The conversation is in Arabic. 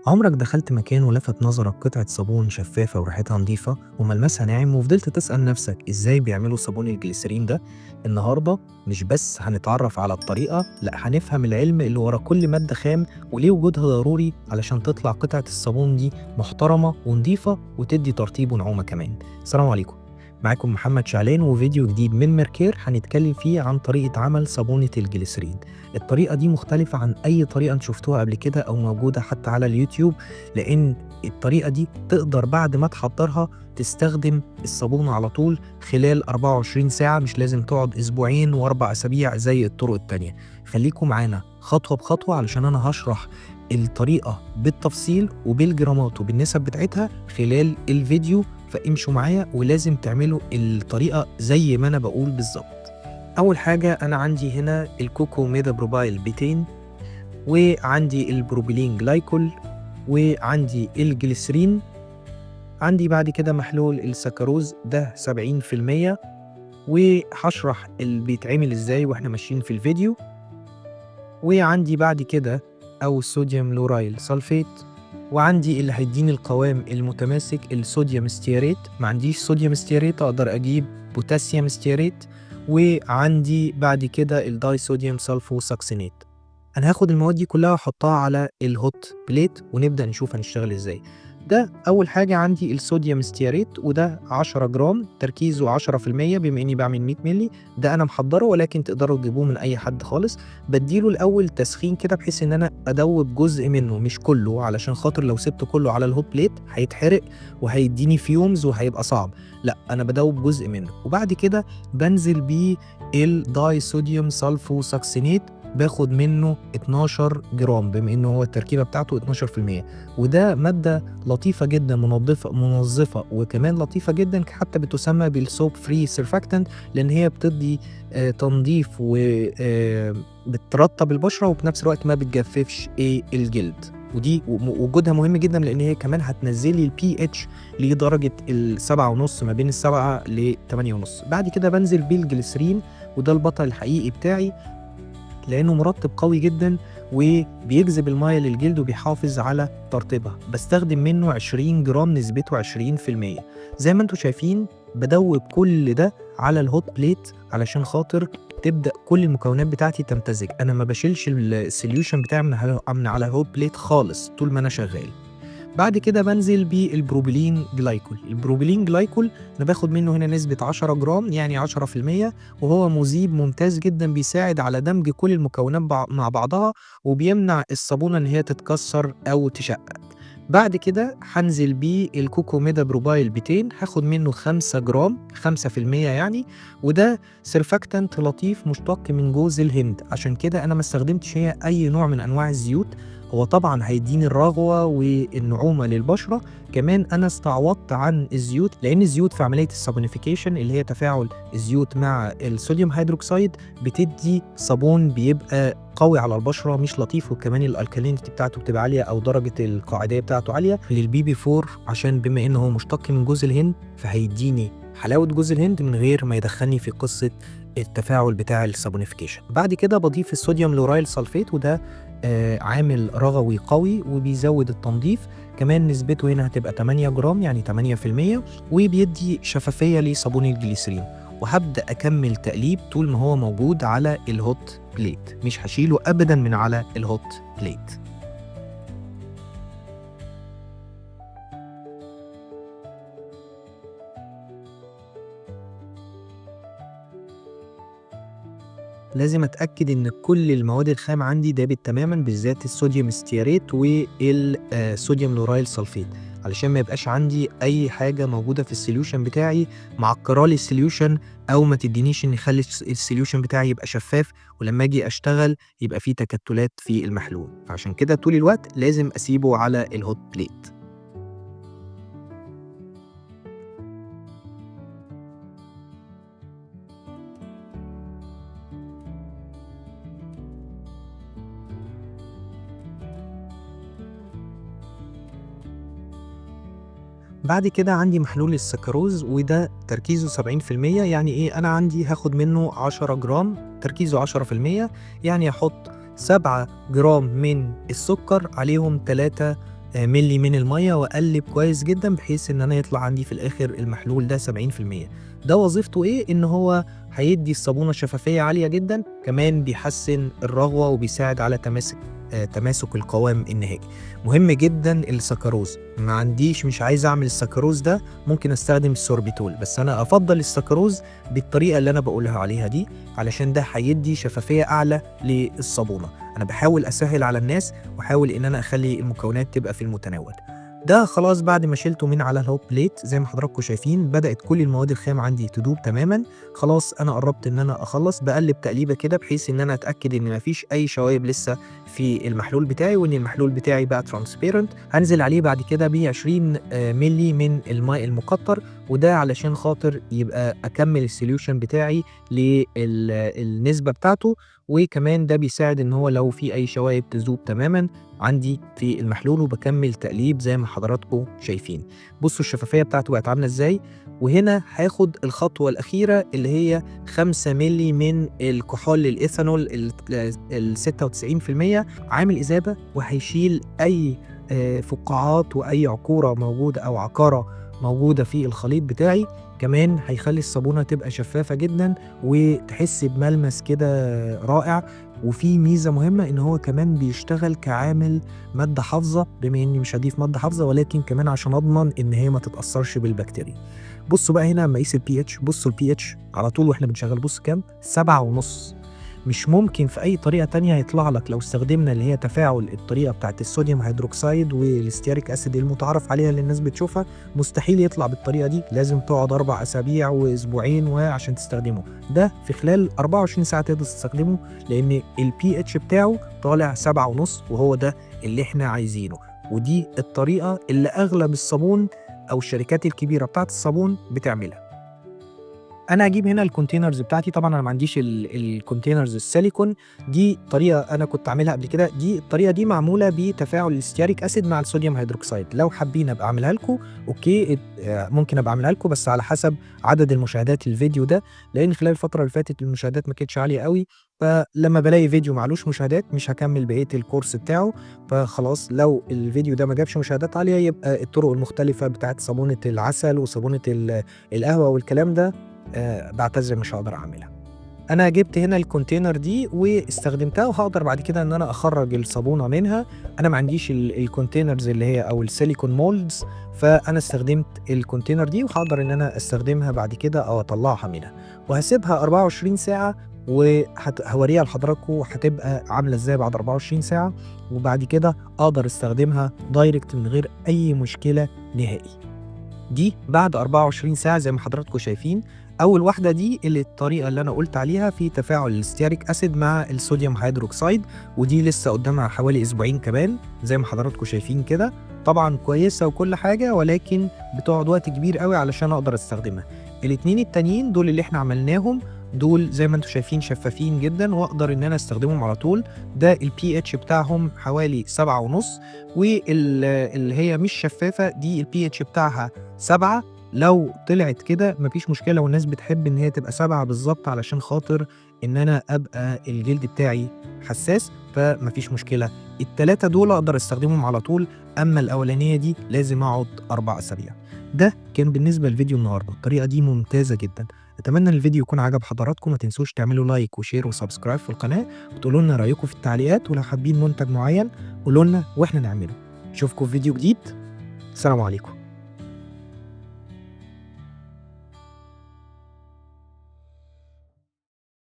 عمرك دخلت مكان ولفت نظرك قطعة صابون شفافة وريحتها نظيفة وملمسها ناعم وفضلت تسأل نفسك ازاي بيعملوا صابون الجليسرين ده؟ النهاردة مش بس هنتعرف على الطريقة، لا هنفهم العلم اللي ورا كل مادة خام وليه وجودها ضروري علشان تطلع قطعة الصابون دي محترمة ونظيفة وتدي ترطيب ونعومة كمان. السلام عليكم. معاكم محمد شعلان وفيديو جديد من ميركير هنتكلم فيه عن طريقة عمل صابونة الجليسرين. الطريقة دي مختلفة عن أي طريقة انت شفتوها قبل كده أو موجودة حتى على اليوتيوب، لأن الطريقة دي تقدر بعد ما تحضرها تستخدم الصابون على طول خلال 24 ساعة، مش لازم تقعد أسبوعين وأربع أسابيع زي الطرق التانية. خليكم معانا خطوة بخطوة علشان أنا هشرح الطريقة بالتفصيل وبالجرامات وبالنسب بتاعتها خلال الفيديو، فامشوا معايا ولازم تعملوا الطريقة زي ما أنا بقول بالظبط. أول حاجة أنا عندي هنا الكوكو ميدا بروبايل 200، وعندي البروبيلين جلايكول، وعندي الجليسرين، عندي بعد كده محلول السكروز ده 70%، وهشرح اللي بيتعمل ازاي واحنا ماشيين في الفيديو. وعندي بعد كده أو الصوديوم لورايل سلفيت، وعندي اللي هيديني القوام المتماسك الصوديوم ستياريت، ما عنديش صوديوم ستياريت أقدر أجيب بوتاسيوم ستياريت، وعندي بعد كده الداي صوديوم سلفو ساكسينيت. أنا هاخد المواد دي كلها وأحطها على الهوت بليت ونبدأ نشوف هنشتغل إزاي. ده أول حاجة عندي الصوديوم ستياريت، وده 10 جرام تركيزه 10%، بما إني بعمل 100 مللي. ده أنا محضره ولكن تقدروا تجيبوه من أي حد خالص. بديله الأول تسخين كده بحيث إن أنا أدوب جزء منه مش كله، علشان خاطر لو سبته كله على الهوت بليت هيتحرق وهيديني فيومز وهيبقى صعب. لا، أنا بدوب جزء منه وبعد كده بنزل بيه الداي صوديوم سلفو ساكسينيت، باخد منه 12 جرام بما انه هو التركيبه بتاعته 12%. وده ماده لطيفه جدا منظفه وكمان لطيفه جدا، حتى بتسمى بالسوب فري سيرفاكتنت، لان هي بتدي تنظيف وبترطب البشره وبنفس الوقت ما بتجففش الجلد. ودي وجودها مهم جدا لان هي كمان هتنزلي البي اتش لدرجه ال7.5، ما بين ال7 ل8.5. بعد كده بنزل بالجليسرين، وده البطل الحقيقي بتاعي لأنه مرطب قوي جدا وبيجذب المية للجلد وبيحافظ على ترطيبها. بستخدم منه 20 جرام نسبته 20%. زي ما انتم شايفين بدوب كل ده على الهوت بليت علشان خاطر تبدأ كل المكونات بتاعتي تمتزج. أنا ما بشيلش السوليوشن بتاعي من على الهوت بليت خالص طول ما أنا شغال. بعد كده بنزل بالبروبيلين جلايكول. البروبيلين جلايكول انا باخد منه هنا نسبة 10 جرام يعني 10%، وهو مذيب ممتاز جدا بيساعد على دمج كل المكونات مع بعضها وبيمنع الصابونة ان هي تتكسر او تشقق. بعد كده هنزل بيه الكوكو ميدا بروبايل 200، هاخد منه 5 جرام 5% يعني، وده سيرفاكتنت لطيف مشتق من جوز الهند. عشان كده انا ما استخدمتش هي اي نوع من انواع الزيوت. هو طبعا هيديني الرغوة والنعومة للبشرة، كمان انا استعوضت عن الزيوت لان الزيوت في عملية السابونيفيكيشن اللي هي تفاعل الزيوت مع الصوديوم هيدروكسيد بتدي صابون بيبقى قوي على البشرة مش لطيف، وكمان الالكالينيتي بتاعته بتبقى عالية او درجة القاعدية بتاعته عالية. للبي بي 4 عشان بما انه هو مشتق من جوز الهند فهيديني حلاوة جوز الهند من غير ما يدخلني في قصة التفاعل بتاع السابونيفيكيشن. بعد كده بضيف الصوديوم لورايل سلفيت، وده عامل رغوي قوي وبيزود التنظيف. كمان نسبته هنا هتبقى 8 جرام يعني 8%، وبيدي شفافية لصابون الجليسرين. وهبدأ أكمل تقليب طول ما هو موجود على الهوت بليت، مش هشيله أبدا من على الهوت بليت. لازم اتاكد ان كل المواد الخام عندي دابت تماما، بالذات الصوديوم ستياريت والصوديوم لورايل سلفيت، علشان ما يبقاش عندي اي حاجه موجوده في السوليوشن بتاعي معكرالي السوليوشن او ما تدينيش ان يخلي السوليوشن بتاعي يبقى شفاف ولما اجي اشتغل يبقى فيه تكتلات في المحلول. فعشان كده طول الوقت لازم اسيبه على الهوت بليت. بعد كده عندي محلول السكروز، وده تركيزه 70%. يعني ايه؟ انا عندي هاخد منه 10 جرام تركيزه 10%، يعني احط 7 جرام من السكر عليهم 3 مللي من المَيّة وأقلِّب كويس جدًا بحيث إن أنا يطلع عندي في الآخر المحلول ده 70%. ده وظيفته إيه؟ إن هو هيدّي الصابونة شفافية عالية جدًا، كمان بيحسّن الرغوة وبيساعد على تماسك القوام النهائي. مهم جدًا السكروز، ما عنديش مش عايز أعمل السكروز ده، ممكن أستخدم السوربيتول، بس أنا أفضّل السكروز بالطريقة اللي أنا باقولها عليها دي، علشان ده هيدّي شفافية أعلى للصابونة. أنا باحاول أسهّل على الناس واحاول إن أنا أخلّي المكونات تبقى في المتناول. ده خلاص بعد ما شِلته من على الhot plate زي ما حضراتكم شايفين بدأت كل المواد الخام عندي تدوب تمامًا، خلاص أنا قرّبت إن أنا أخلّص، باقلِّب تقليبة كده بحيث إن أنا أتأكد إن ما فيش أي شوايب لسه في المحلول بتاعي، وإن المحلول بتاعي بقى transparent. هانزل عليه بعد كده ب20 مِلّي من الماء المُقطّر، وده علشان خاطر يبقى أكمّل الsolution بتاعي النسبة بتاعته، وكمان ده بيساعد إن هو لو في أي شوايب تذوب تمامًا عندي في المحلول، وباكمّل تقليب زي ما حضراتكم شايفين. بُصّوا الشفافية بتاعته بقت عاملة إزاي، وهنا هاخد الخطوة الأخيرة اللي هي 5 مِلّي من الكحول الإيثانول ال96% عامل إذابة، وهيشيل أي فقاعات وأي عقورة موجودة أو عقارة موجودة في الخليط بتاعي. كمان هيخلّي الصابونة تبقى شفافة جدًا وتحسّي بملمس كده رائع. وفي ميزة مهمة إن هو كمان بيشتغل كعامل مادة حافظة، بما إني مش هاضيف مادة حافظة ولكن كمان عشان أضمن إن هي ما تتأثّرش بالبكتيريا. بُصّوا بقى هنا أمّا أقيس الpH، بُصّوا الpH على طول وإحنا بنشغّل بُص كام، 7.5. مش ممكن في أي طريقة تانية هيطلع لك لو استخدمنا اللي هي تفاعل الطريقة بتاعة الصوديوم هيدروكسيد والstearic acid المتعارف عليها اللي الناس بتشوفها، مستحيل يطلع بالطريقة دي، لازم تقعد 4 أسابيع وأسبوعين عشان تستخدمه. ده في خلال 24 ساعة تقدر تستخدمه، لإن الpH بتاعه طالع 7.5 وهو ده اللي إحنا عايزينه. ودي الطريقة اللي أغلب الصابون أو الشركات الكبيرة بتاعة الصابون بتعملها. أنا هاجيب هنا الcontainers بتاعتي، طبعًا أنا ما عنديش الcontainers السيليكون، دي طريقة أنا كنت عاملها قبل كده، الطريقة دي معمولة بتفاعل الstearic acid مع الصوديوم هيدروكسيد، لو حابين أبقى أعملها لكم أوكي، ممكن أبقى أعملها لكم بس على حسب عدد المشاهدات الفيديو ده، لإن خلال الفترة اللي فاتت المشاهدات ما كانتش عالية أوي، فلمّا بالاقي فيديو ما علوش مشاهدات مش هاكمّل بقية الcourse بتاعه، فخلاص لو الفيديو ده ما جابش مشاهدات عالية يبقى الطرق المختلفة بتاعة صابونة العسل وصابونة القهوة والكلام ده باعتذر مش هاقدر أعملها. أنا جِبت هنا الcontainer دي واستخدمتها وهاقدر بعد كده إن أنا أخرّج الصابونة منها. أنا ما عنديش الcontainers اللي هي أو الsilicone molds، فأنا استخدمت الcontainer دي وهاقدر إن أنا أستخدمها بعد كده أو أطلّعها منها، وهاسيبها 24 ساعة هاورّيها لحضراتكم هتبقى عاملة إزاي بعد 24 ساعة، وبعد كده أقدر أستخدمها direct من غير أي مشكلة نهائي. دي بعد 24 ساعة زي ما حضراتكم شايفين. أول واحدة دي الطريقة اللي أنا قُلت عليها في تفاعل الstearic acid مع الصوديوم هيدروكسيد، ودي لسه قدّامها حوالي أسبوعين كمان زي ما حضراتكم شايفين كده. طبعًا كويسة وكل حاجة ولكن بتقعد وقت كبير أوي علشان أقدر أستخدمها. الاتنين التانيين دول اللي إحنا عملناهم، دول زي ما أنتم شايفين شفافين جدًا وأقدر إن أنا أستخدمهم على طول. ده الpH بتاعهم حوالي 7.5، اللي هي مش شفافة دي الpH بتاعها 7. لو طلعت كده ما فيش مشكلة، والناس بتحب إن هي تبقى 7 بالضبط علشان خاطر إن أنا أبقى الجلد بتاعي حساس، فما فيش مشكلة. ال3 دول أقدر أستخدمهم على طول، أمّا الأولانية دي لازم أقعد 4 أسابيع. ده كان بالنسبة لفيديو النهارده، الطريقة دي ممتازة جدًا. أتمنى إن الفيديو يكون عجب حضراتكم، ما تنسوش تعملوا لايك وشير وسبسكرايب في القناة، وتقولوا لنا رأيكم في التعليقات، ولو حابين منتج معين قولوا لنا وإحنا نعمله. أشوفكم في فيديو جديد، السلام عليكم.